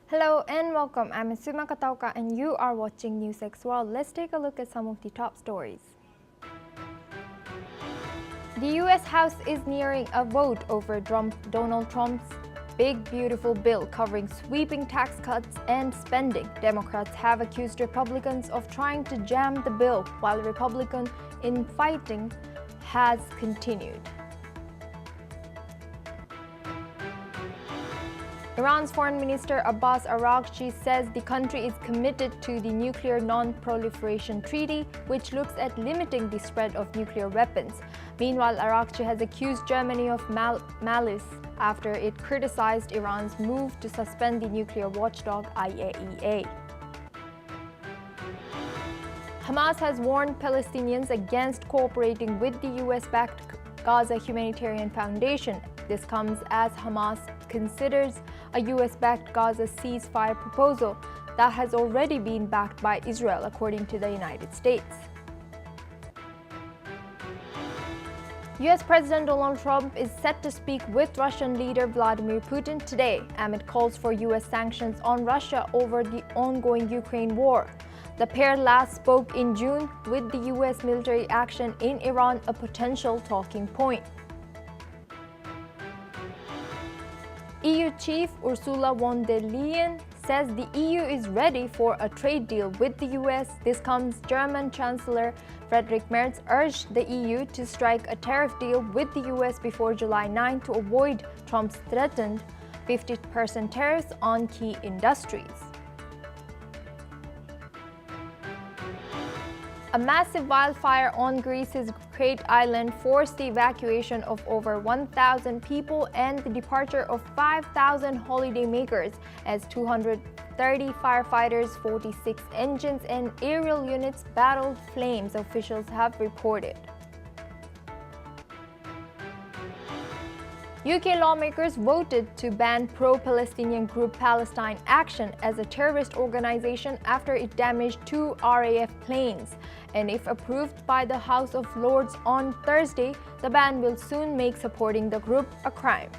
Hello and welcome. I'm Suma Katauka and you are watching NewsX World. Let's take a look at some of the top stories. The US House is nearing a vote over Donald Trump's big beautiful bill covering sweeping tax cuts and spending. Democrats have accused Republicans of trying to jam the bill, while Republican infighting has continued. Iran's Foreign Minister Abbas Araghchi says the country is committed to the Nuclear Non-Proliferation Treaty, which looks at limiting the spread of nuclear weapons. Meanwhile, Araghchi has accused Germany of malice after it criticized Iran's move to suspend the nuclear watchdog IAEA. Hamas has warned Palestinians against cooperating with the US-backed Gaza Humanitarian Foundation. This comes as Hamas considers a US-backed Gaza ceasefire proposal that has already been backed by Israel, according to the United States. US President Donald Trump is set to speak with Russian leader Vladimir Putin today amid calls for US sanctions on Russia over the ongoing Ukraine war. The pair last spoke in June, with the US military action in Iran a potential talking point. EU Chief Ursula von der Leyen says the EU is ready for a trade deal with the US. This comes German Chancellor Friedrich Merz urged the EU to strike a tariff deal with the US before July 9 to avoid Trump's threatened 50% tariffs on key industries. A massive wildfire on Greece's Crete Island forced the evacuation of over 1,000 people and the departure of 5,000 holidaymakers as 230 firefighters, 46 engines, and aerial units battled flames, officials have reported. UK lawmakers voted to ban pro-Palestinian group Palestine Action as a terrorist organization after it damaged 2 RAF planes. And if approved by the House of Lords on Thursday, the ban will soon make supporting the group a crime.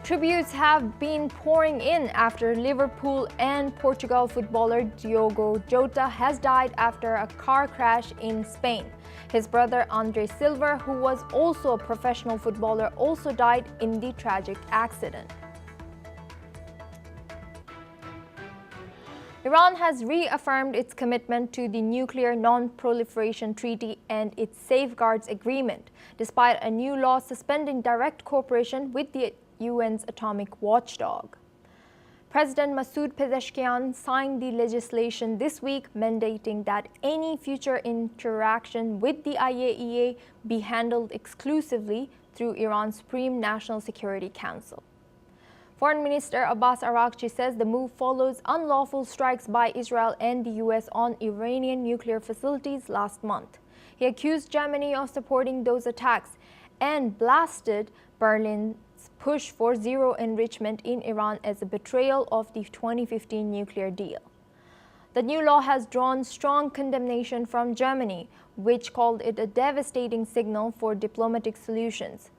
Tributes have been pouring in after Liverpool and Portugal footballer Diogo Jota has died after a car crash in Spain. His brother Andre Silva, who was also a professional footballer, also died in the tragic accident. Iran has reaffirmed its commitment to the Nuclear Non-Proliferation Treaty and its Safeguards Agreement, despite a new law suspending direct cooperation with the UN's atomic watchdog. President Masoud Pezeshkian signed the legislation this week, mandating that any future interaction with the IAEA be handled exclusively through Iran's Supreme National Security Council. Foreign Minister Abbas Araghchi says the move follows unlawful strikes by Israel and the US on Iranian nuclear facilities last month. He accused Germany of supporting those attacks and blasted Berlin's push for zero enrichment in Iran as a betrayal of the 2015 nuclear deal. The new law has drawn strong condemnation from Germany, which called it a devastating signal for diplomatic solutions.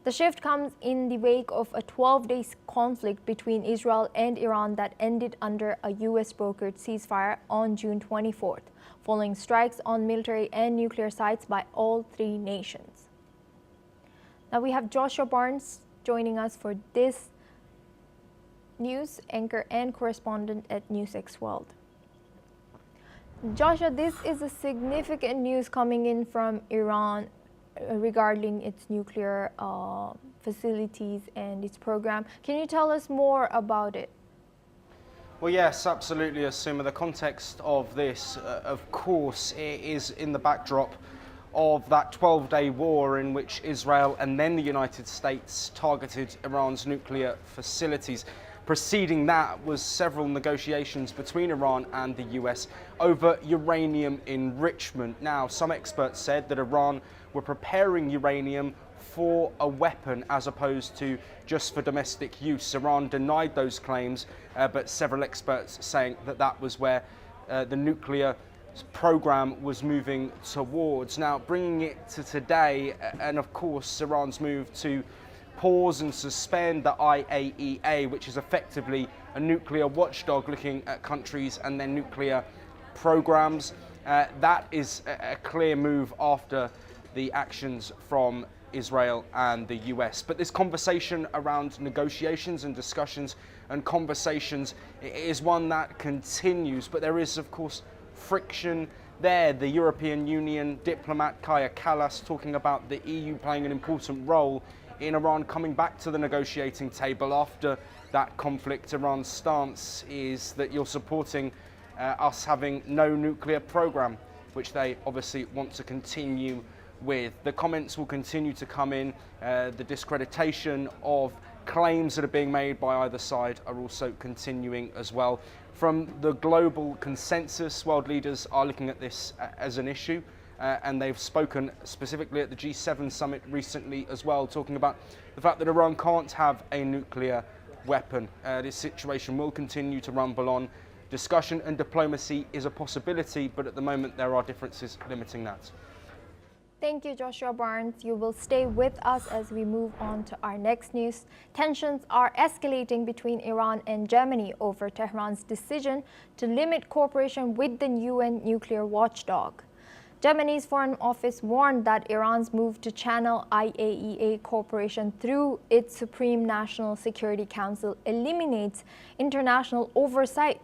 The shift comes in the wake of a 12-day conflict between Israel and Iran that ended under a US-brokered ceasefire on June 24th, following strikes on military and nuclear sites by all three nations. Now we have Joshua Barnes joining us for this news, anchor and correspondent at NewsX World. Joshua, this is a significant news coming in from Iran regarding its nuclear facilities and its program. Can you tell us more about it? Well, yes, absolutely, Asuma. The context of this, of course, is in the backdrop of that 12-day war in which Israel and then the United States targeted Iran's nuclear facilities. Preceding that was several negotiations between Iran and the US over uranium enrichment. Now, some experts said that Iran were preparing uranium for a weapon as opposed to just for domestic use. Iran denied those claims, but several experts saying that that was where the nuclear program was moving towards. Now, bringing it to today, and of course Iran's move to pause and suspend the IAEA, which is effectively a nuclear watchdog looking at countries and their nuclear programs. That is a clear move after the actions from Israel and the US. But this conversation around negotiations and discussions and conversations is one that continues, but there is of course friction there. The European Union diplomat Kaja Kallas talking about the EU playing an important role in Iran coming back to the negotiating table after that conflict. Iran's stance is that you're supporting us having no nuclear program, which they obviously want to continue with. The comments will continue to come in. The discreditation of claims that are being made by either side are also continuing as well. From the global consensus, world leaders are looking at this as an issue, and they've spoken specifically at the G7 summit recently as well, talking about the fact that Iran can't have a nuclear weapon. This situation will continue to rumble on. Discussion and diplomacy is a possibility, but at the moment there are differences limiting that. Thank you, Joshua Barnes. You will stay with us as we move on to our next news. Tensions are escalating between Iran and Germany over Tehran's decision to limit cooperation with the UN nuclear watchdog. Germany's Foreign Office warned that Iran's move to channel IAEA cooperation through its Supreme National Security Council eliminates international oversight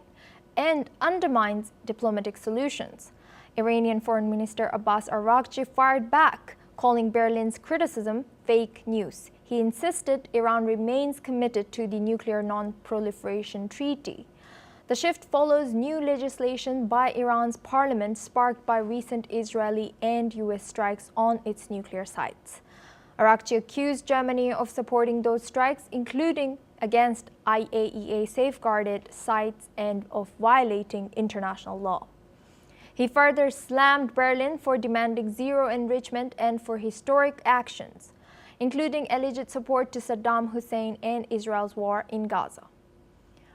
and undermines diplomatic solutions. Iranian Foreign Minister Abbas Araghchi fired back, calling Berlin's criticism fake news. He insisted Iran remains committed to the Nuclear Non-Proliferation Treaty. The shift follows new legislation by Iran's parliament sparked by recent Israeli and US strikes on its nuclear sites. Araghchi accused Germany of supporting those strikes, including against IAEA safeguarded sites and of violating international law. He further slammed Berlin for demanding zero enrichment and for historic actions, including alleged support to Saddam Hussein and Israel's war in Gaza.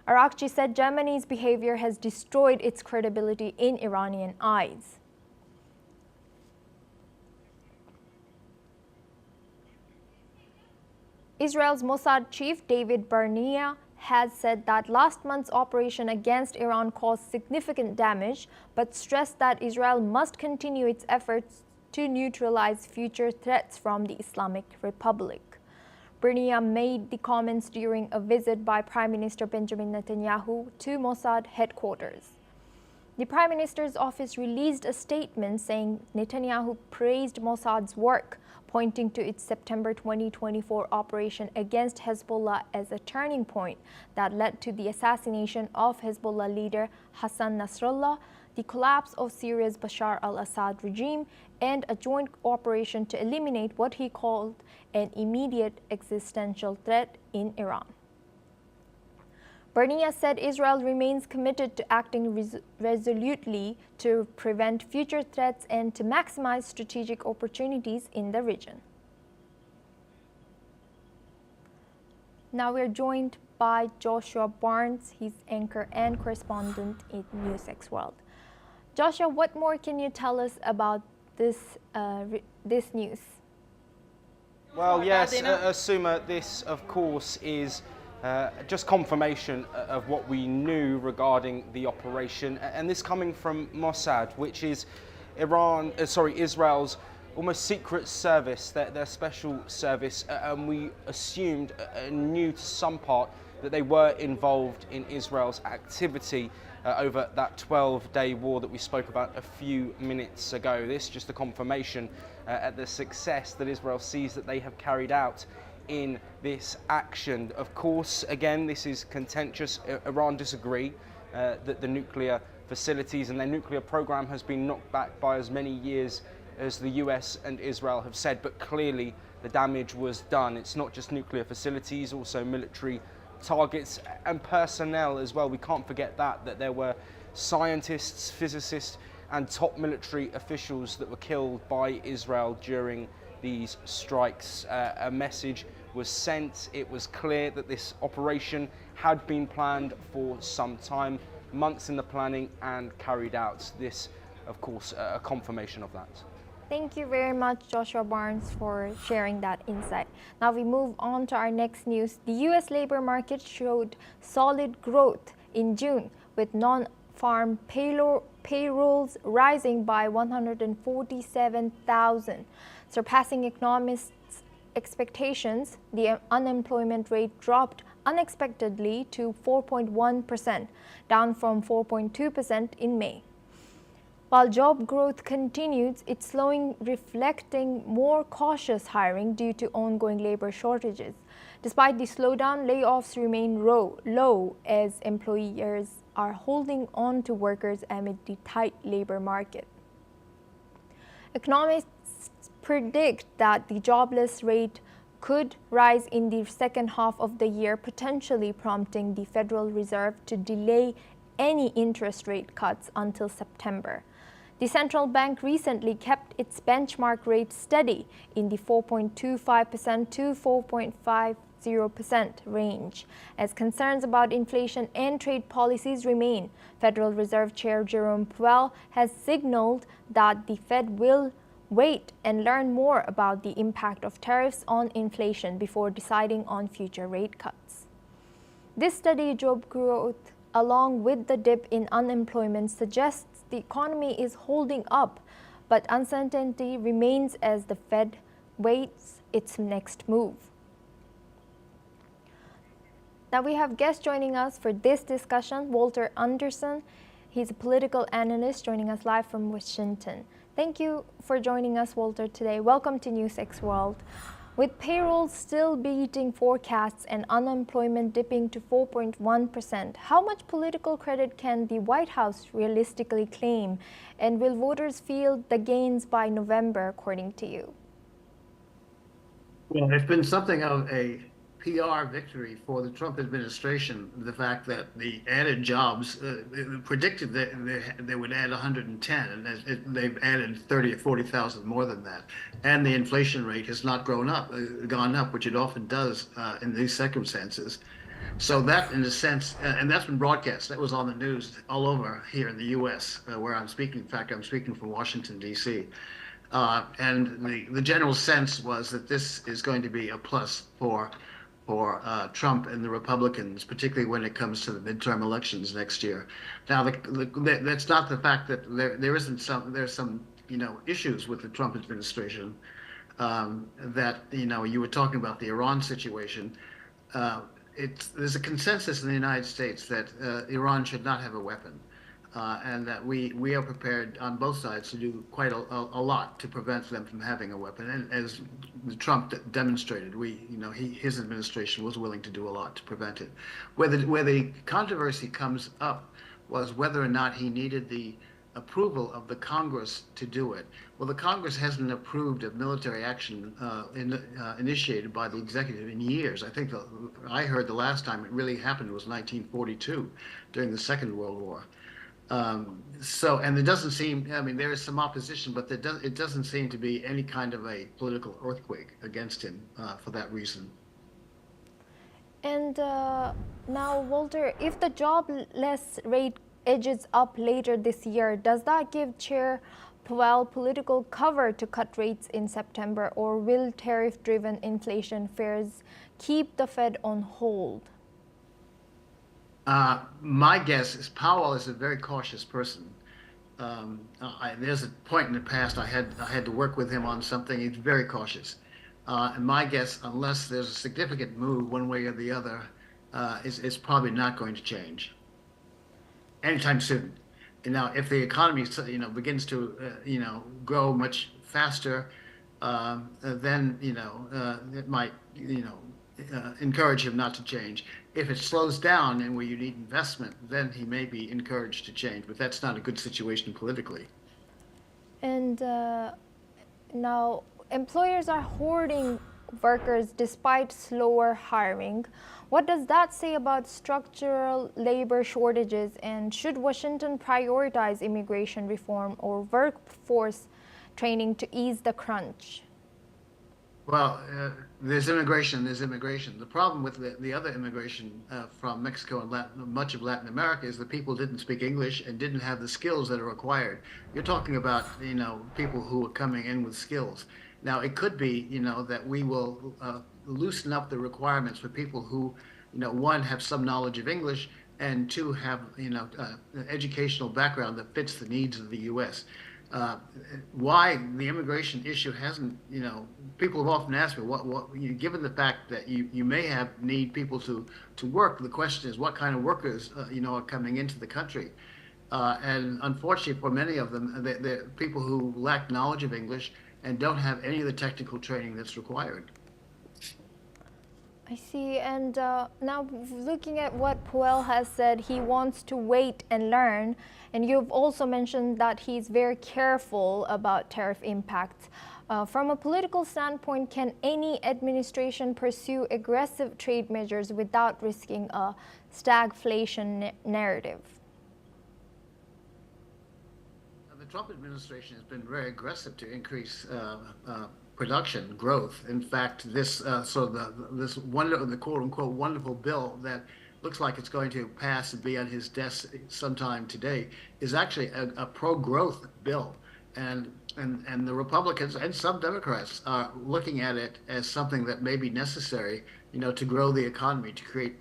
Araghchi said Germany's behavior has destroyed its credibility in Iranian eyes. Israel's Mossad chief David Barnea has said that last month's operation against Iran caused significant damage, but stressed that Israel must continue its efforts to neutralize future threats from the Islamic Republic. Barnea made the comments during a visit by Prime Minister Benjamin Netanyahu to Mossad headquarters. The Prime Minister's office released a statement saying Netanyahu praised Mossad's work, pointing to its September 2024 operation against Hezbollah as a turning point that led to the assassination of Hezbollah leader Hassan Nasrallah, the collapse of Syria's Bashar al-Assad regime, and a joint operation to eliminate what he called an immediate existential threat in Iran. Barnea said Israel remains committed to acting resolutely to prevent future threats and to maximize strategic opportunities in the region. Now we're joined by Joshua Barnes. He's anchor and correspondent in NewsX World. Joshua, what more can you tell us about this news? Well, yes, Asuma, this of course is just confirmation of what we knew regarding the operation, and this coming from Mossad, which is Israel's almost secret service, their special service, and we assumed and knew to some part that they were involved in Israel's activity over that 12-day war that we spoke about a few minutes ago. This is just a confirmation at the success that Israel sees that they have carried out in this action. Of course, again, this is contentious. Iran disagree that the nuclear facilities and their nuclear program has been knocked back by as many years as the US and Israel have said, but clearly the damage was done. It's not just nuclear facilities, also military targets and personnel as well. We can't forget that there were scientists, physicists, and top military officials that were killed by Israel during these strikes. A message was sent. It was clear that this operation had been planned for some time, months in the planning, and carried out. This of course, a confirmation of that. Thank you very much, Joshua Barnes, for sharing that insight. Now we move on to our next news. The U.S. labor market showed solid growth in June, with non-farm payrolls rising by 147,000, surpassing economists' expectations. The unemployment rate dropped unexpectedly to 4.1%, down from 4.2% in May. While job growth continues, it's slowing, reflecting more cautious hiring due to ongoing labor shortages. Despite the slowdown, layoffs remain low as employers are holding on to workers amid the tight labor market. Economists predict that the jobless rate could rise in the second half of the year, potentially prompting the Federal Reserve to delay any interest rate cuts until September. The central bank recently kept its benchmark rate steady in the 4.25% to 4.50% range, as concerns about inflation and trade policies remain. Federal Reserve Chair Jerome Powell has signaled that the Fed will wait and learn more about the impact of tariffs on inflation before deciding on future rate cuts. This steady job growth, along with the dip in unemployment, suggests the economy is holding up, but uncertainty remains as the Fed waits its next move. Now we have guests joining us for this discussion. Walter Anderson, he's a political analyst joining us live from Washington. Thank you for joining us, Walter, today. Welcome to NewsX World. With payrolls still beating forecasts and unemployment dipping to 4.1%, how much political credit can the White House realistically claim? And will voters feel the gains by November, according to you? Well, it's been something of a PR victory for the Trump administration, the fact that the added jobs, predicted that they would add 110, and they've added 30 or 40,000 more than that. And the inflation rate has not gone up, which it often does in these circumstances. So that, in a sense, and that's been broadcast. That was on the news all over here in the U.S., where I'm speaking. In fact, I'm speaking from Washington, D.C. And the general sense was that this is going to be a plus for Trump and the Republicans, particularly when it comes to the midterm elections next year. Now, that's not the fact that there's some issues with the Trump administration that you were talking about the Iran situation. There's a consensus in the United States that Iran should not have a weapon. And that we are prepared on both sides to do quite a lot to prevent them from having a weapon. And as Trump demonstrated, his administration was willing to do a lot to prevent it. Where the controversy comes up was whether or not he needed the approval of the Congress to do it. Well, the Congress hasn't approved of military action initiated by the executive in years. I think I heard the last time it really happened was 1942 during the Second World War. And it doesn't seem, there is some opposition, but it doesn't seem to be any kind of a political earthquake against him for that reason. And now, Walter, if the jobless rate edges up later this year, does that give Chair Powell political cover to cut rates in September, or will tariff-driven inflation fears keep the Fed on hold? My guess is Powell is a very cautious person. There's a point in the past I had to work with him on something. He's very cautious. And my guess, unless there's a significant move one way or the other, is probably not going to change anytime soon. Now, if the economy begins to grow much faster, then it might encourage him not to change. If it slows down and where you need investment, then he may be encouraged to change, but that's not a good situation politically. And now employers are hoarding workers despite slower hiring. What does that say about structural labor shortages, and should Washington prioritize immigration reform or workforce training to ease the crunch? Well, there's immigration. There's immigration. The problem with the other immigration from Mexico and much of Latin America is that people didn't speak English and didn't have the skills that are required. You're talking about, people who are coming in with skills. Now, it could be, that we will loosen up the requirements for people who, one, have some knowledge of English, and two, have, an educational background that fits the needs of the U.S. uh, why the immigration issue hasn't, people have often asked me, given the fact that you may need people to work, the question is what kind of workers, are coming into the country. And unfortunately for many of them, they're people who lack knowledge of English and don't have any of the technical training that's required. I see. And now looking at what Puel has said, he wants to wait and learn. And you've also mentioned that he's very careful about tariff impacts. From a political standpoint, can any administration pursue aggressive trade measures without risking a stagflation narrative? The Trump administration has been very aggressive to increase production growth. In fact, this the quote unquote wonderful bill that looks like it's going to pass and be on his desk sometime today is actually a pro-growth bill, and the Republicans and some Democrats are looking at it as something that may be necessary, to grow the economy, to create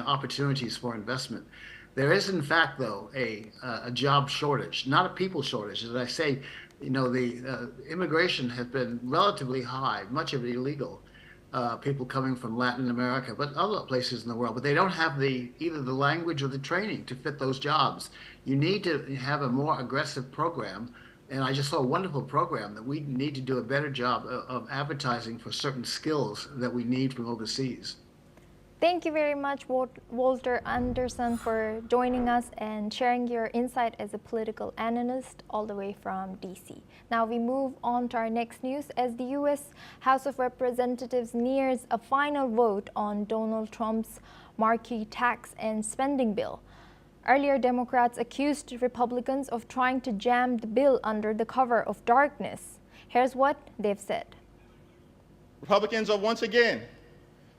opportunities for investment. There is, in fact, though, a job shortage, not a people shortage. As I say, the immigration has been relatively high, much of it illegal. People coming from Latin America, but other places in the world, but they don't have either the language or the training to fit those jobs. You need to have a more aggressive program, and I just saw a wonderful program that we need to do a better job of advertising for certain skills that we need from overseas. Thank you very much, Walter Anderson, for joining us and sharing your insight as a political analyst all the way from DC. Now we move on to our next news as the U.S. House of Representatives nears a final vote on Donald Trump's marquee tax and spending bill. Earlier, Democrats accused Republicans of trying to jam the bill under the cover of darkness. Here's what they've said. Republicans are once again,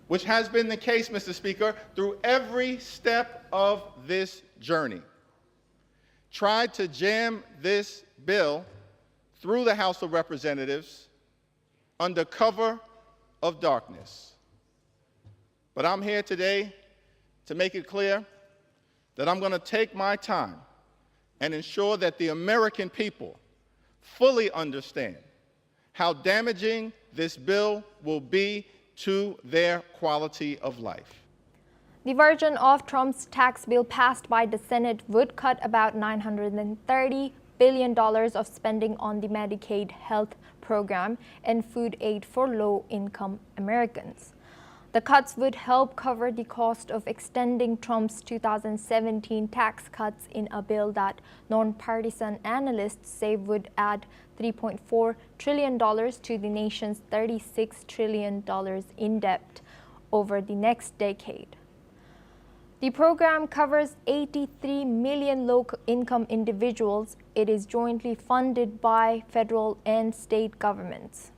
which has been the case, Mr. Speaker, through every step of this journey, tried to jam this bill through the House of Representatives under cover of darkness. But I'm here today to make it clear that I'm going to take my time and ensure that the American people fully understand how damaging this bill will be to their quality of life. The version of Trump's tax bill passed by the Senate would cut about $930 billion of spending on the Medicaid health program and food aid for low-income Americans. The cuts would help cover the cost of extending Trump's 2017 tax cuts in a bill that nonpartisan analysts say would add $3.4 trillion to the nation's $36 trillion in debt over the next decade. The program covers 83 million low-income individuals. It is jointly funded by federal and state governments.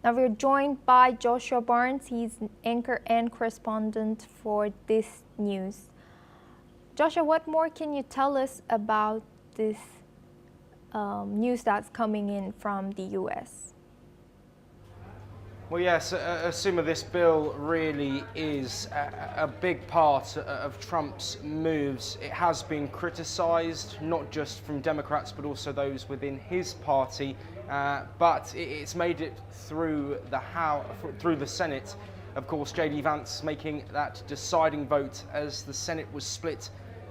Now we're joined by Joshua Barnes. He's an anchor and correspondent for this news. Joshua, what more can you tell us about this news that's coming in from the U.S.? Well, yes, Asuma, this bill really is a big part of Trump's moves. It has been criticised, not just from Democrats, but also those within his party. But it's made it through the Senate. Of course, J.D. Vance making that deciding vote as the Senate was split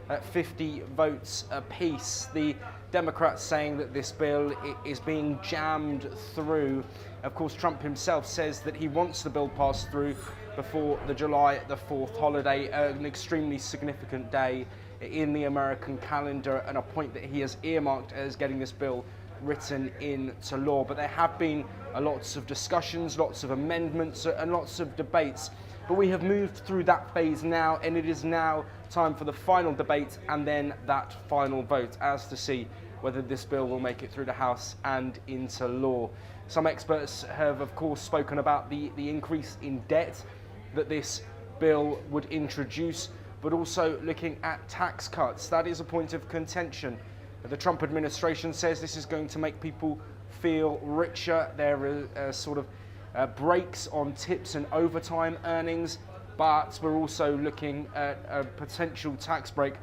at 50 votes apiece. The Democrats saying that this bill is being jammed through. Of course, Trump himself says that he wants the bill passed through before the July the 4th holiday, an extremely significant day in the American calendar and a point that he has earmarked as getting this bill written into law. But there have been lots of discussions, lots of amendments and lots of debates But we have moved through that phase now, and it is now time for the final debate and then that final vote as to see whether this bill will make it through the House and into law. Some experts have, of course, spoken about the increase in debt that this bill would introduce, but also looking at tax cuts. That is a point of contention. The Trump administration says this is going to make people feel richer. There are sort of breaks on tips and overtime earnings, but we're also looking at a potential tax break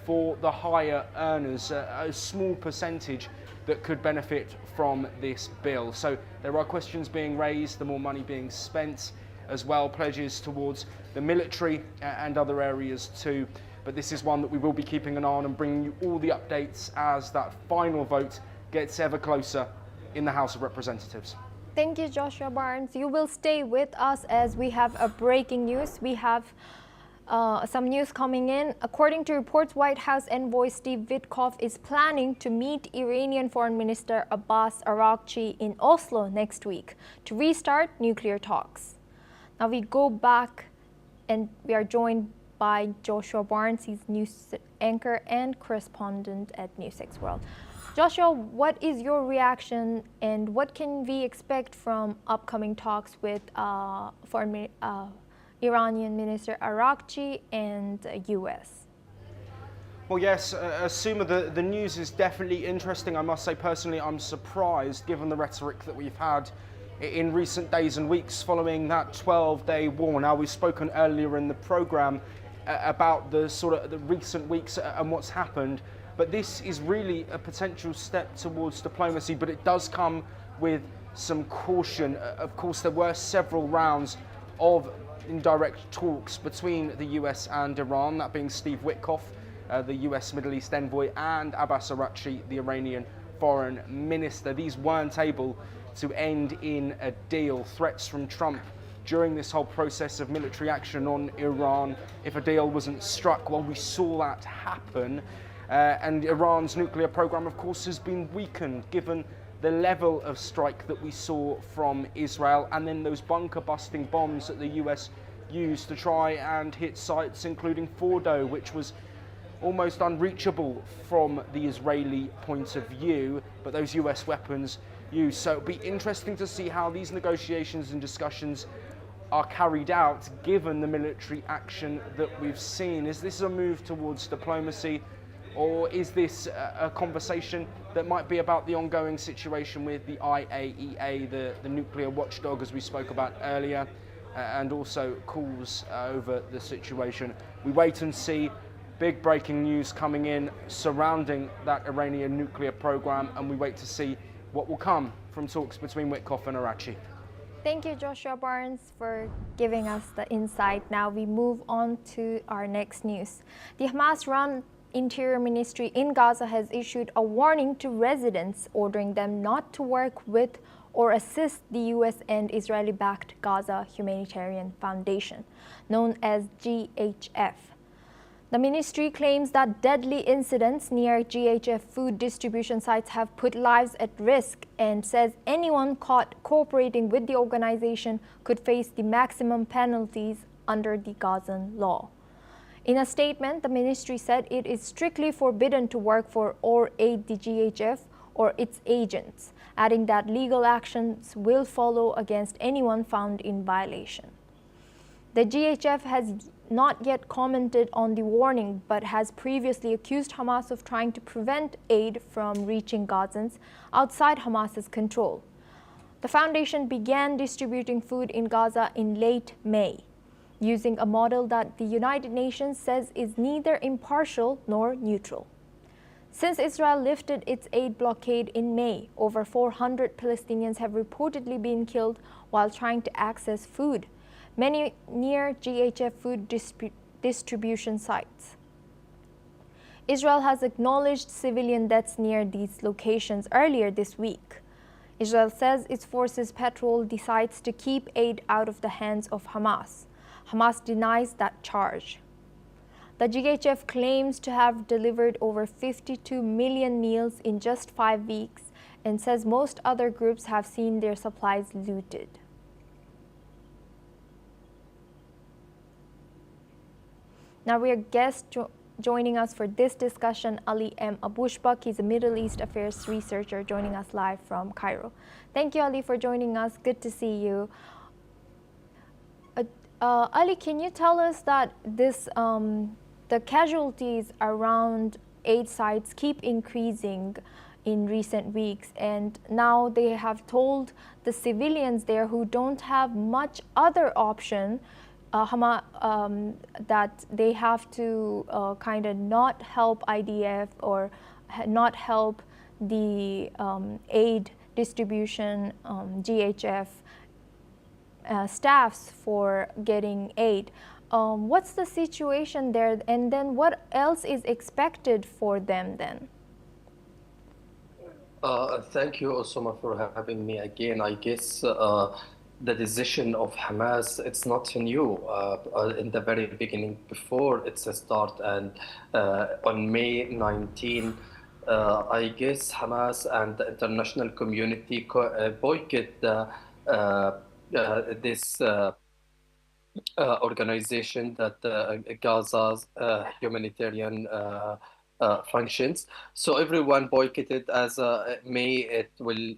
for the higher earners, a small percentage that could benefit from this bill. So there are questions being raised, the more money being spent, as well pledges towards the military and other areas too. But this is one that we will be keeping an eye on and bringing you all the updates as that final vote gets ever closer in the House of Representatives. Thank you, Joshua Barnes. You will stay with us as we have a breaking news. We have some news coming in. According to reports, White House envoy Steve Witkoff is planning to meet Iranian Foreign Minister Abbas Araghchi in Oslo next week to restart nuclear talks. Now we go back and we are joined by Joshua Barnes. He's news anchor and correspondent at NewsX World. Joshua, what is your reaction and what can we expect from upcoming talks with Iranian Minister Araghchi and US? Well, yes, Asuma, the news is definitely interesting. I must say, personally, I'm surprised given the rhetoric that we've had in recent days and weeks following that 12-day war. Now, we've spoken earlier in the program about the recent weeks and what's happened, but this is really a potential step towards diplomacy, but it does come with some caution. Of course, there were several rounds of indirect talks between the US and Iran, that being Steve Witkoff, the US Middle East envoy, and Abbas Araghchi, the Iranian foreign minister. These weren't able to end in a deal. Threats from Trump during this whole process of military action on Iran, if a deal wasn't struck, well, we saw that happen. And Iran's nuclear program, of course, has been weakened given the level of strike that we saw from Israel, and then those bunker-busting bombs that the US used to try and hit sites, including Fordo, which was almost unreachable from the Israeli point of view, but those US weapons used. So it'll be interesting to see how these negotiations and discussions are carried out given the military action that we've seen. Is this a move towards diplomacy, or is this a conversation that might be about the ongoing situation with the IAEA, the nuclear watchdog, as we spoke about earlier, and also calls over the situation? We wait and see. Big breaking news coming in surrounding that Iranian nuclear program, and we wait to see what will come from talks between Witkoff and Araghchi. Thank you, Joshua Barnes, for giving us the insight. Now we move on to our next news. The Hamas-run Interior Ministry in Gaza has issued a warning to residents, ordering them not to work with or assist the US and Israeli-backed Gaza Humanitarian Foundation, known as GHF. The ministry claims that deadly incidents near GHF food distribution sites have put lives at risk and says anyone caught cooperating with the organization could face the maximum penalties under the Gazan law. In a statement, the ministry said it is strictly forbidden to work for or aid the GHF or its agents, adding that legal actions will follow against anyone found in violation. The GHF has not yet commented on the warning, but has previously accused Hamas of trying to prevent aid from reaching Gazans outside Hamas's control. The foundation began distributing food in Gaza in late May, using a model that the United Nations says is neither impartial nor neutral. Since Israel lifted its aid blockade in May, over 400 Palestinians have reportedly been killed while trying to access food, many near GHF food distribution sites. Israel has acknowledged civilian deaths near these locations earlier this week. Israel says its forces patrol the sites to keep aid out of the hands of Hamas. Hamas denies that charge. The GHF claims to have delivered over 52 million meals in just 5 weeks and says most other groups have seen their supplies looted. Now we are joining us for this discussion, Ali M. Abushbak. He's a Middle East Affairs researcher joining us live from Cairo. Thank you, Ali, for joining us. Good to see you. Ali, can you tell us that the casualties around aid sites keep increasing in recent weeks, and now they have told the civilians there who don't have much other option that they have to kind of not help IDF or not help the aid distribution GHF staffs for getting aid. What's the situation there, and then what else is expected for them then? Thank you, Osama, for having me again. I guess the decision of Hamas, it's not new. In the very beginning, before its start, and on May 19, I guess Hamas and the international community boycotted this organization that Gaza's humanitarian functions. So everyone boycotted as May it will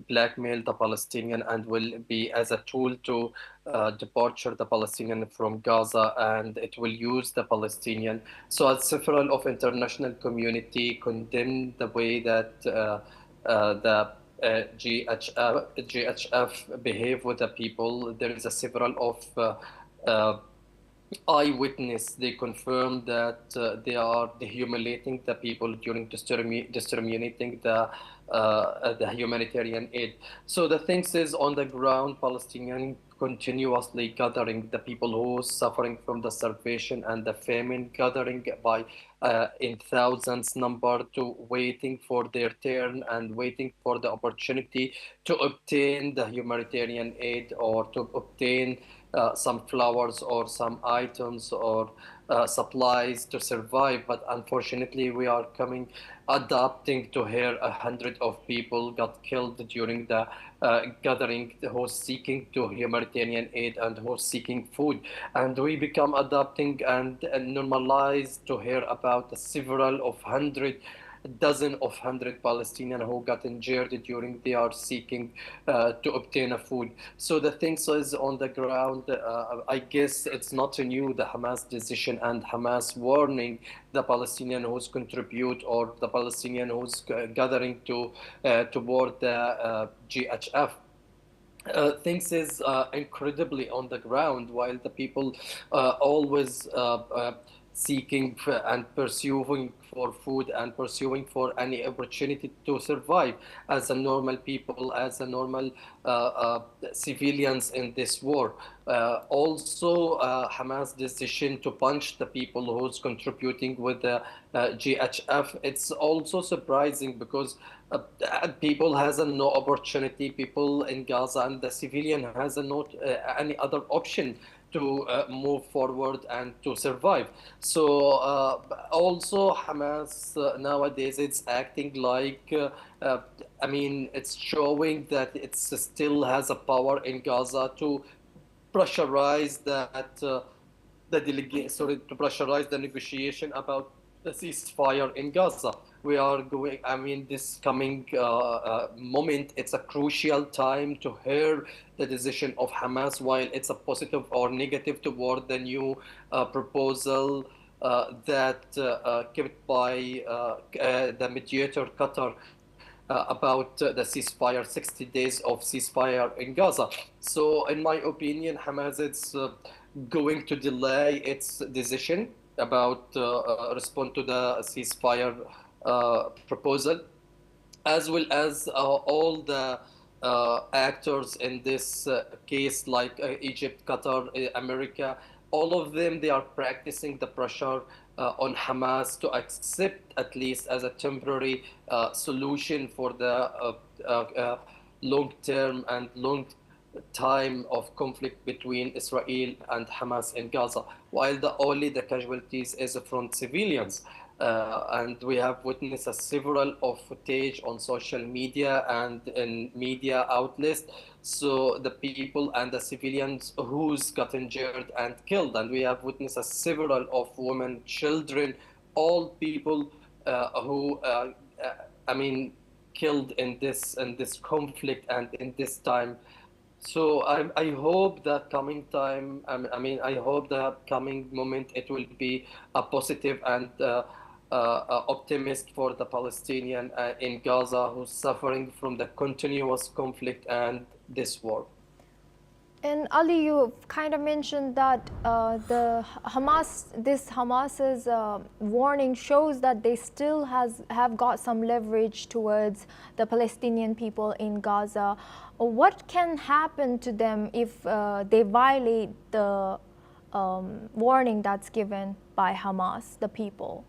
blackmail the Palestinian and will be as a tool to departure the Palestinian from Gaza, and it will use the Palestinian. So as several of international community condemned the way that the GHF behave with the people. There is a several of eyewitness. They confirmed that they are humiliating the people during discriminating the humanitarian aid. So the things is on the ground, Palestinian continuously gathering the people who are suffering from the starvation and the famine, gathering by in thousands number to waiting for their turn and waiting for the opportunity to obtain the humanitarian aid or to obtain some flowers or some items or supplies to survive. But unfortunately, we are adapting to hear 100 of people got killed during the gathering who's seeking to humanitarian aid and who's seeking food. And we become adapting and normalize to hear about several of dozen of 100 Palestinians who got injured during they are seeking to obtain a food. So the things is on the ground. I guess it's not new, the Hamas decision and Hamas warning the Palestinian who's contribute or the Palestinian who's gathering toward the GHF. Things is incredibly on the ground, while the people always seeking and pursuing for food and pursuing for any opportunity to survive as a normal people, as a normal civilians in this war. Also, Hamas' decision to punch the people who's contributing with the GHF, it's also surprising because people has no opportunity, people in Gaza and the civilian has not any other option to move forward and to survive. So also Hamas nowadays it's acting like, I mean, it's showing that it still has a power in Gaza to pressurize to pressurize the negotiation about the ceasefire in Gaza. We are going, I mean, this coming moment, it's a crucial time to hear the decision of Hamas, while it's a positive or negative toward the new proposal that kept by the mediator Qatar about the ceasefire, 60 days of ceasefire in Gaza. So in my opinion, Hamas is going to delay its decision about respond to the ceasefire proposal, as well as all the actors in this case, like Egypt, Qatar, America, all of them, they are practicing the pressure on Hamas to accept, at least as a temporary solution for the long-term and long time of conflict between Israel and Hamas in Gaza, while the casualties is from civilians. And we have witnessed several of footage on social media and in media outlets. So the people and the civilians who's got injured and killed, and we have witnessed several of women, children, all people who, I mean, killed in this conflict and in this time. So I hope that coming time, I hope the coming moment it will be a positive and optimist for the Palestinian in Gaza who's suffering from the continuous conflict and this war. And Ali, you kind of mentioned that this Hamas's warning shows that they still have got some leverage towards the Palestinian people in Gaza. What can happen to them if they violate the warning that's given by Hamas, the people?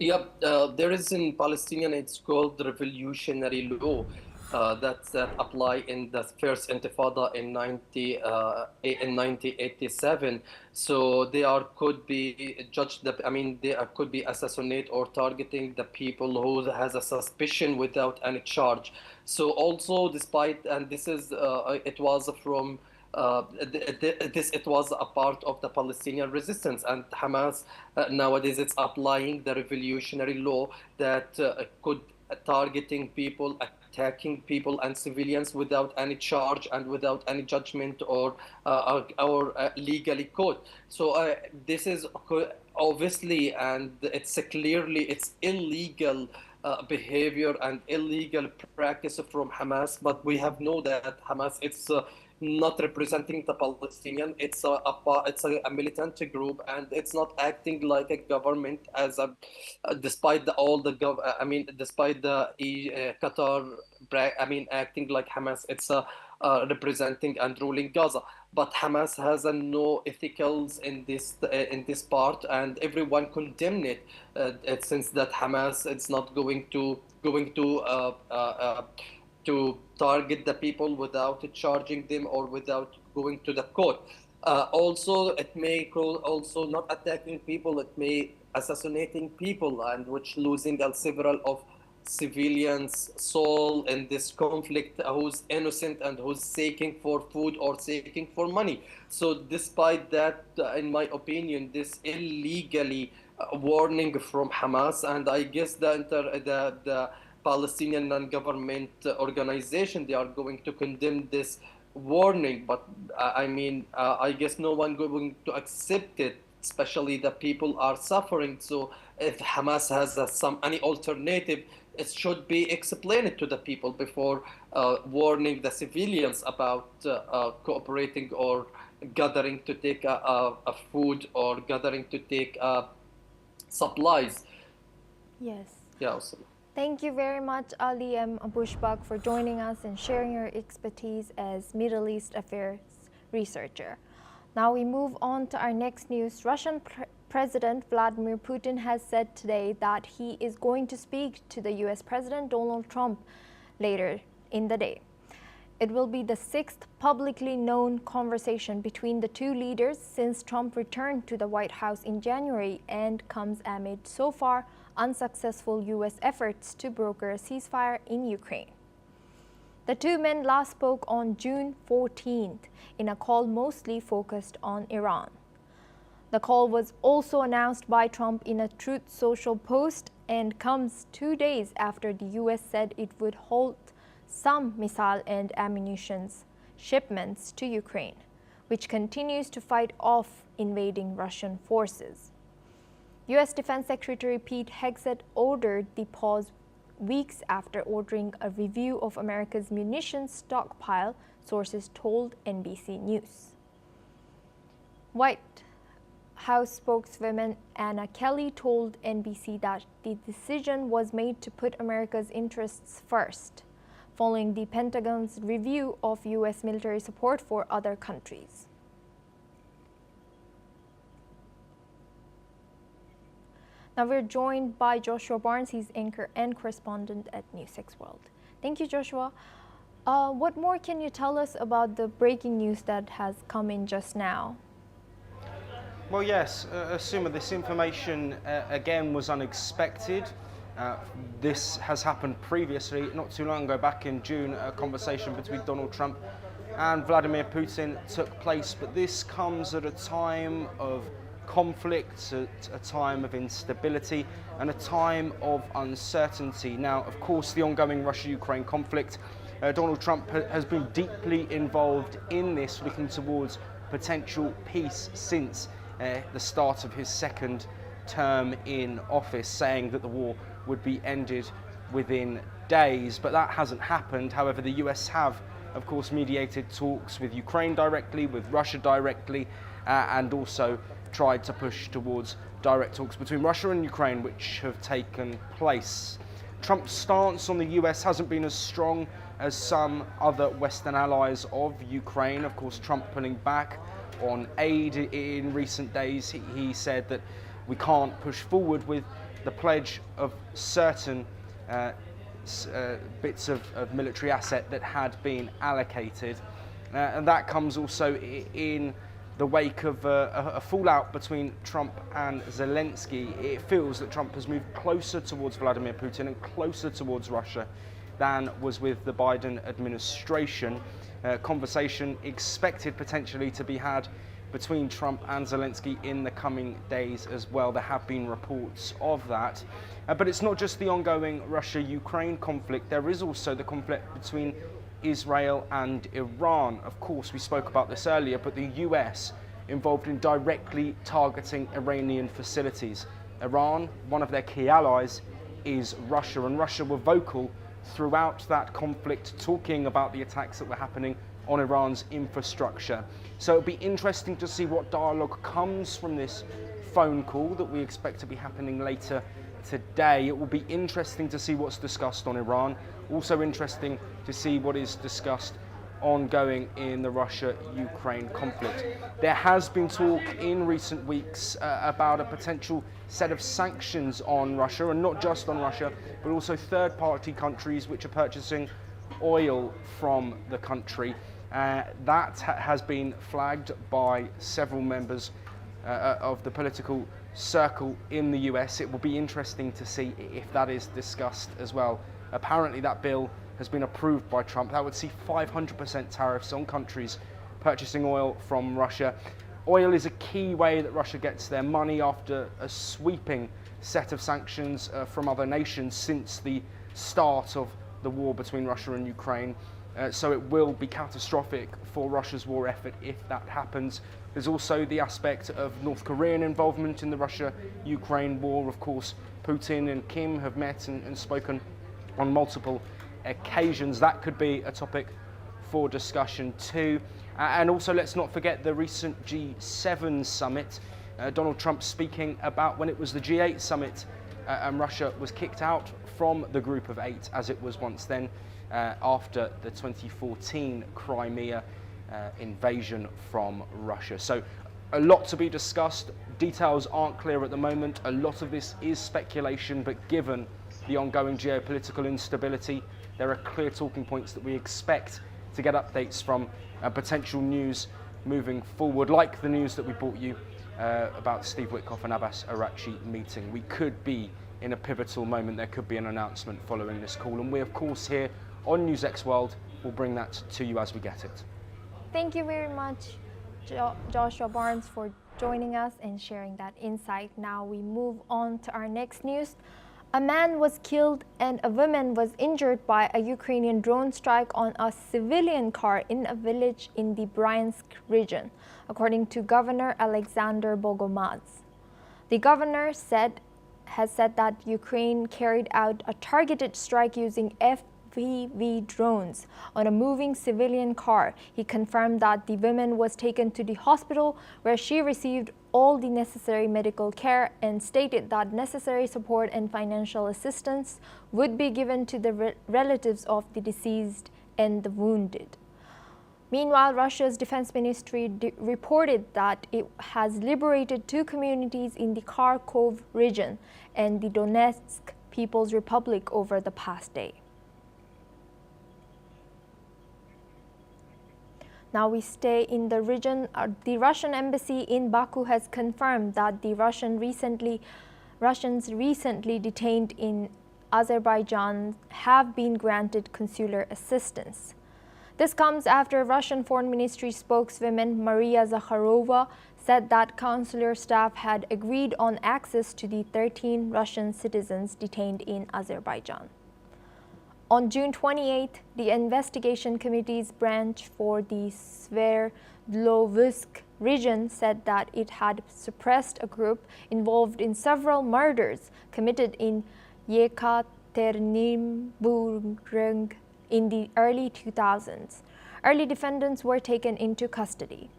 Yep, there is in Palestinian, it's called the revolutionary law that apply in the first Intifada in 1987. So they could be judged. They could be assassinate or targeting the people who has a suspicion without any charge. So also, despite this is it was from. It was a part of the Palestinian resistance, and Hamas nowadays it's applying the revolutionary law that could targeting people, attacking people and civilians without any charge and without any judgment or legally caught. So this is obviously, and it's clearly it's illegal behavior and illegal practice from Hamas. But we have known that Hamas it's not representing the Palestinian. It's a militant group, and it's not acting like a government as a despite the despite the Qatar acting like Hamas. It's representing and ruling Gaza. But Hamas has no ethicals in this part, and everyone condemn it. Since that Hamas it's not going to target the people without charging them or without going to the court. Also, it may also not attacking people, it may assassinating people, and which losing several of civilians' soul in this conflict who's innocent and who's seeking for food or seeking for money. So despite that, in my opinion, this illegally warning from Hamas, and I guess the Palestinian non-government organization, they are going to condemn this warning, but I guess no one going to accept it, especially the people are suffering. So if Hamas has any alternative, it should be explained to the people before warning the civilians about cooperating or gathering to take a food or gathering to take supplies. Yes. Yeah, also. Thank you very much, Ali M. Bushbak, for joining us and sharing your expertise as Middle East affairs researcher. Now we move on to our next news. Russian President Vladimir Putin has said today that he is going to speak to the US President Donald Trump later in the day. It will be the sixth publicly known conversation between the two leaders since Trump returned to the White House in January, and comes amid so far unsuccessful US efforts to broker a ceasefire in Ukraine. The two men last spoke on June 14th in a call mostly focused on Iran. The call was also announced by Trump in a Truth Social post and comes 2 days after the US said it would halt some missile and ammunition shipments to Ukraine, which continues to fight off invading Russian forces. US Defense Secretary Pete Hegseth ordered the pause weeks after ordering a review of America's munitions stockpile, sources told NBC News. White House spokeswoman Anna Kelly told NBC that the decision was made to put America's interests first, following the Pentagon's review of US military support for other countries. Now we're joined by Joshua Barnes. He's anchor and correspondent at NewsX World. Thank you, Joshua. What more can you tell us about the breaking news that has come in just now? Well, yes, Suma, this information again was unexpected. This has happened previously, not too long ago, back in June. A conversation between Donald Trump and Vladimir Putin took place, but this comes at a time of conflict, at a time of instability, and a time of uncertainty. Now, of course, the ongoing Russia-Ukraine conflict, Donald Trump has been deeply involved in this, looking towards potential peace since the start of his second term in office, saying that the war would be ended within days, but that hasn't happened. However, the US have, of course, mediated talks with Ukraine directly, with Russia directly, and also tried to push towards direct talks between Russia and Ukraine, which have taken place. Trump's stance on the US hasn't been as strong as some other Western allies of Ukraine. Of course, Trump pulling back on aid in recent days. He said that we can't push forward with the pledge of certain bits of military asset that had been allocated. And that comes also in the wake of a fallout between Trump and Zelensky. It feels that Trump has moved closer towards Vladimir Putin and closer towards Russia than was with the Biden administration. Conversation expected potentially to be had between Trump and Zelensky in the coming days as well. There have been reports of that. But it's not just the ongoing Russia-Ukraine conflict. There is also the conflict between Israel and Iran. Of course, we spoke about this earlier, but the US involved in directly targeting Iranian facilities. Iran, one of their key allies, is Russia, and Russia were vocal throughout that conflict, talking about the attacks that were happening on Iran's infrastructure. So it'll be interesting to see what dialogue comes from this phone call that we expect to be happening later today. It will be interesting to see what's discussed on Iran. Also interesting to see what is discussed ongoing in the Russia-Ukraine conflict. There has been talk in recent weeks about a potential set of sanctions on Russia, and not just on Russia, but also third-party countries which are purchasing oil from the country. That has been flagged by several members of the political circle in the US. It will be interesting to see if that is discussed as well. Apparently that bill has been approved by Trump. That would see 500% tariffs on countries purchasing oil from Russia. Oil is a key way that Russia gets their money after a sweeping set of sanctions from other nations since the start of the war between Russia and Ukraine. So it will be catastrophic for Russia's war effort if that happens. There's also the aspect of North Korean involvement in the Russia-Ukraine war. Of course, Putin and Kim have met and spoken on multiple occasions. That could be a topic for discussion too. And also, let's not forget the recent G7 summit. Donald Trump speaking about when it was the G8 summit and Russia was kicked out from the group of 8 as it was once then, after the 2014 Crimea invasion from Russia. So a lot to be discussed. Details aren't clear at the moment. A lot of this is speculation, but given the ongoing geopolitical instability, there are clear talking points that we expect to get updates from potential news moving forward, like the news that we brought you about Steve Witkoff and Abbas Araghchi meeting. We could be in a pivotal moment. There could be an announcement following this call, and we, of course, here on NewsX World will bring that to you as we get it. Thank you very much, Joshua Barnes, for joining us and sharing that insight. Now we move on to our next news. A man was killed and a woman was injured by a Ukrainian drone strike on a civilian car in a village in the Bryansk region, according to Governor Alexander Bogomaz. The governor has said that Ukraine carried out a targeted strike using FPV drones on a moving civilian car. He confirmed that the woman was taken to the hospital where she received all the necessary medical care and stated that necessary support and financial assistance would be given to the relatives of the deceased and the wounded. Meanwhile, Russia's defense ministry reported that it has liberated 2 communities in the Kharkov region and the Donetsk People's Republic over the past day. Now we stay in the region. The Russian embassy in Baku has confirmed that the Russians recently detained in Azerbaijan have been granted consular assistance. This comes after Russian Foreign Ministry spokeswoman Maria Zakharova said that consular staff had agreed on access to the 13 Russian citizens detained in Azerbaijan. On June 28, the investigation committee's branch for the Sverdlovsk region said that it had suppressed a group involved in several murders committed in Yekaterinburg in the early 2000s. Early defendants were taken into custody.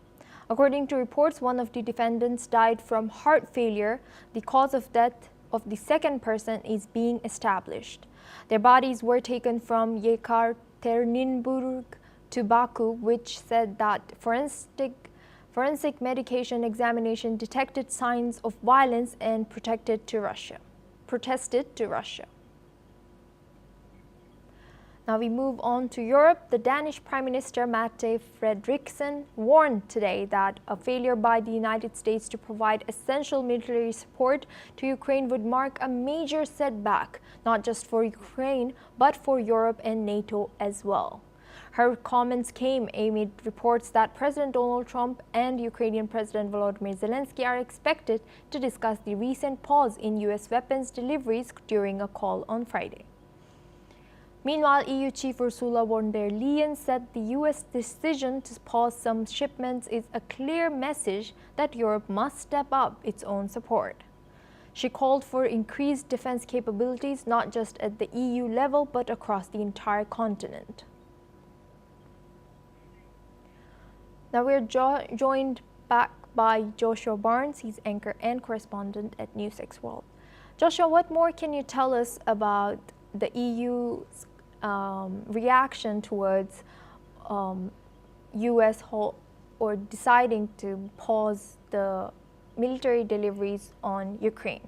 According to reports, one of the defendants died from heart failure. The cause of death of the second person is being established. Their bodies were taken from Yekaterinburg to Baku, which said that forensic medication examination detected signs of violence and protested to Russia. Now we move on to Europe. The Danish Prime Minister Mette Frederiksen warned today that a failure by the United States to provide essential military support to Ukraine would mark a major setback, not just for Ukraine, but for Europe and NATO as well. Her comments came amid reports that President Donald Trump and Ukrainian President Volodymyr Zelensky are expected to discuss the recent pause in U.S. weapons deliveries during a call on Friday. Meanwhile, EU Chief Ursula von der Leyen said the U.S. decision to pause some shipments is a clear message that Europe must step up its own support. She called for increased defense capabilities not just at the EU level but across the entire continent. Now we're joined back by Joshua Barnes. He's anchor and correspondent at NewsX World. Joshua, what more can you tell us about the EU's reaction towards U.S. or deciding to pause the military deliveries on Ukraine?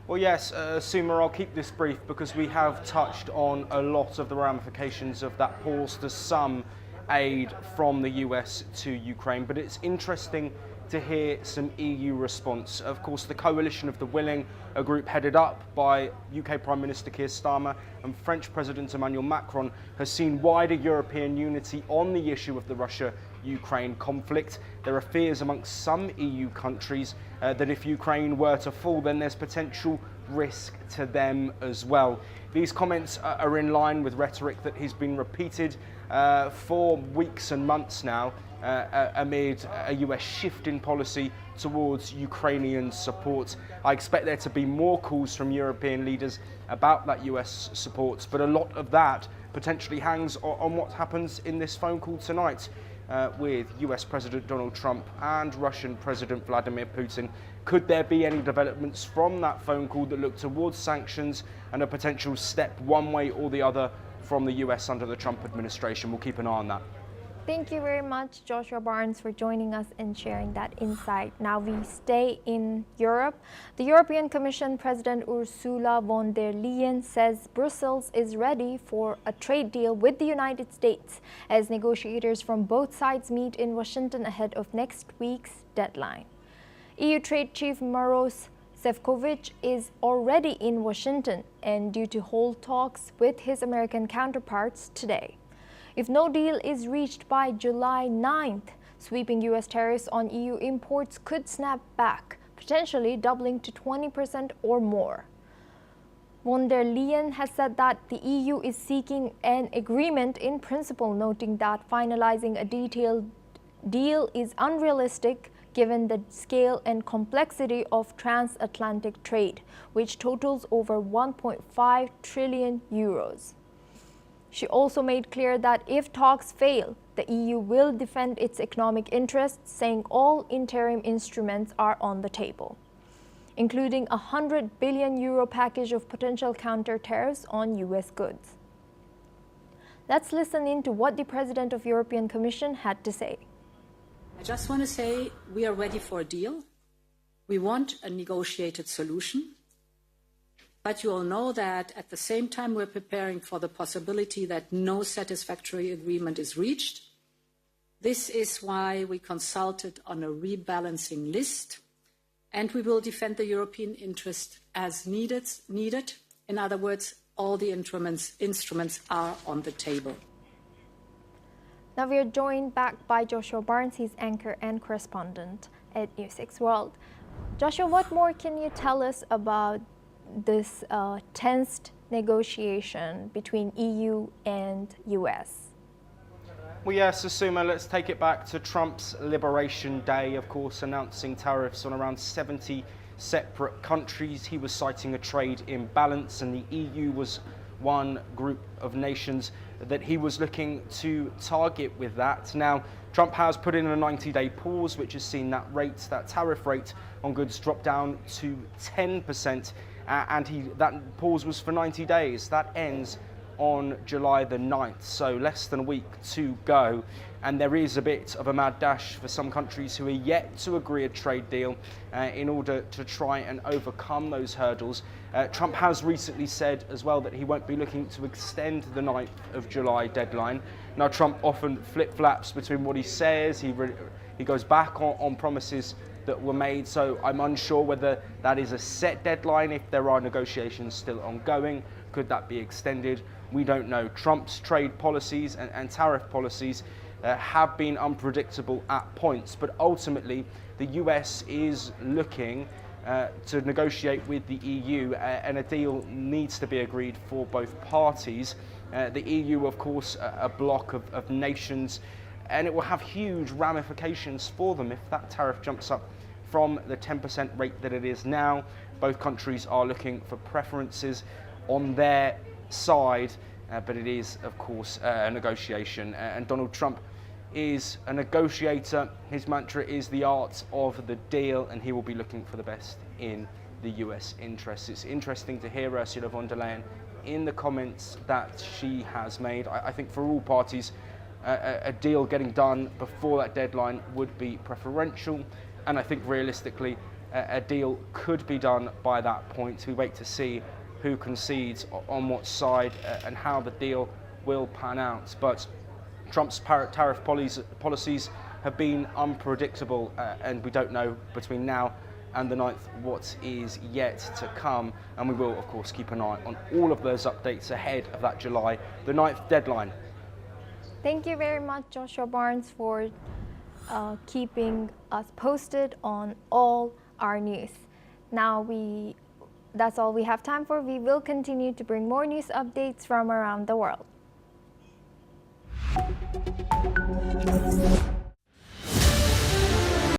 Well, yes, Suma, I'll keep this brief because we have touched on a lot of the ramifications of that pause to some aid from the US to Ukraine, but it's interesting to hear some EU response. Of course, the Coalition of the Willing, a group headed up by UK Prime Minister Keir Starmer and French President Emmanuel Macron, has seen wider European unity on the issue of the Russia-Ukraine conflict. There are fears amongst some EU countries that if Ukraine were to fall, then there's potential risk to them as well. These comments are in line with rhetoric that has been repeated for weeks and months now amid a US shift in policy towards Ukrainian support. I expect there to be more calls from European leaders about that US support, but a lot of that potentially hangs on what happens in this phone call tonight with US President Donald Trump and Russian President Vladimir Putin. Could there be any developments from that phone call that look towards sanctions and a potential step one way or the other from the US under the Trump administration? We'll keep an eye on that. Thank you very much, Joshua Barnes, for joining us and sharing that insight. Now we stay in Europe. The European Commission President Ursula von der Leyen says Brussels is ready for a trade deal with the United States as negotiators from both sides meet in Washington ahead of next week's deadline. EU Trade Chief Maros Sefcovic is already in Washington and due to hold talks with his American counterparts today. If no deal is reached by July 9th, sweeping U.S. tariffs on EU imports could snap back, potentially doubling to 20% or more. Von der Leyen has said that the EU is seeking an agreement in principle, noting that finalizing a detailed deal is unrealistic given the scale and complexity of transatlantic trade, which totals over 1.5 trillion euros. She also made clear that if talks fail, the EU will defend its economic interests, saying all interim instruments are on the table, including a €100 billion package of potential counter tariffs on US goods. Let's listen in to what the President of the European Commission had to say. I just want to say we are ready for a deal. We want a negotiated solution. But you all know that at the same time we're preparing for the possibility that no satisfactory agreement is reached. This is why we consulted on a rebalancing list, and we will defend the European interest as needed. In other words, all the instruments are on the table. Now we are joined back by Joshua Barnes. He's anchor and correspondent at NewsX World. Joshua, what more can you tell us about this tensed negotiation between EU and US? Well, yes, Asuma, let's take it back to Trump's Liberation Day, of course, announcing tariffs on around 70 separate countries. He was citing a trade imbalance, and the EU was one group of nations that he was looking to target with that. Now, Trump has put in a 90-day pause, which has seen that tariff rate on goods drop down to 10%, and that pause was for 90 days. That ends on July the 9th, so less than a week to go. And there is a bit of a mad dash for some countries who are yet to agree a trade deal in order to try and overcome those hurdles. Trump has recently said as well that he won't be looking to extend the 9th of July deadline. Now, Trump often flip-flaps between what he says, he goes back on promises that were made, so I'm unsure whether that is a set deadline, if there are negotiations still ongoing. Could that be extended? We don't know. Trump's trade policies and tariff policies have been unpredictable at points, but ultimately the US is looking to negotiate with the EU, and a deal needs to be agreed for both parties. The EU, of course, a bloc of nations, and it will have huge ramifications for them if that tariff jumps up from the 10% rate that it is now. Both countries are looking for preferences on their side, but it is, of course, a negotiation, and Donald Trump is a negotiator. His mantra is the art of the deal, and he will be looking for the best in the US interests. It's interesting to hear Ursula von der Leyen in the comments that she has made. I think for all parties, a deal getting done before that deadline would be preferential, and I think realistically a deal could be done by that point. We wait to see who concedes on what side and how the deal will pan out. But Trump's tariff policies have been unpredictable, and we don't know between now and the 9th what is yet to come. And we will, of course, keep an eye on all of those updates ahead of that July the 9th deadline. Thank you very much, Joshua Barnes, for keeping us posted on all our news. Now that's all we have time for. We will continue to bring more news updates from around the world.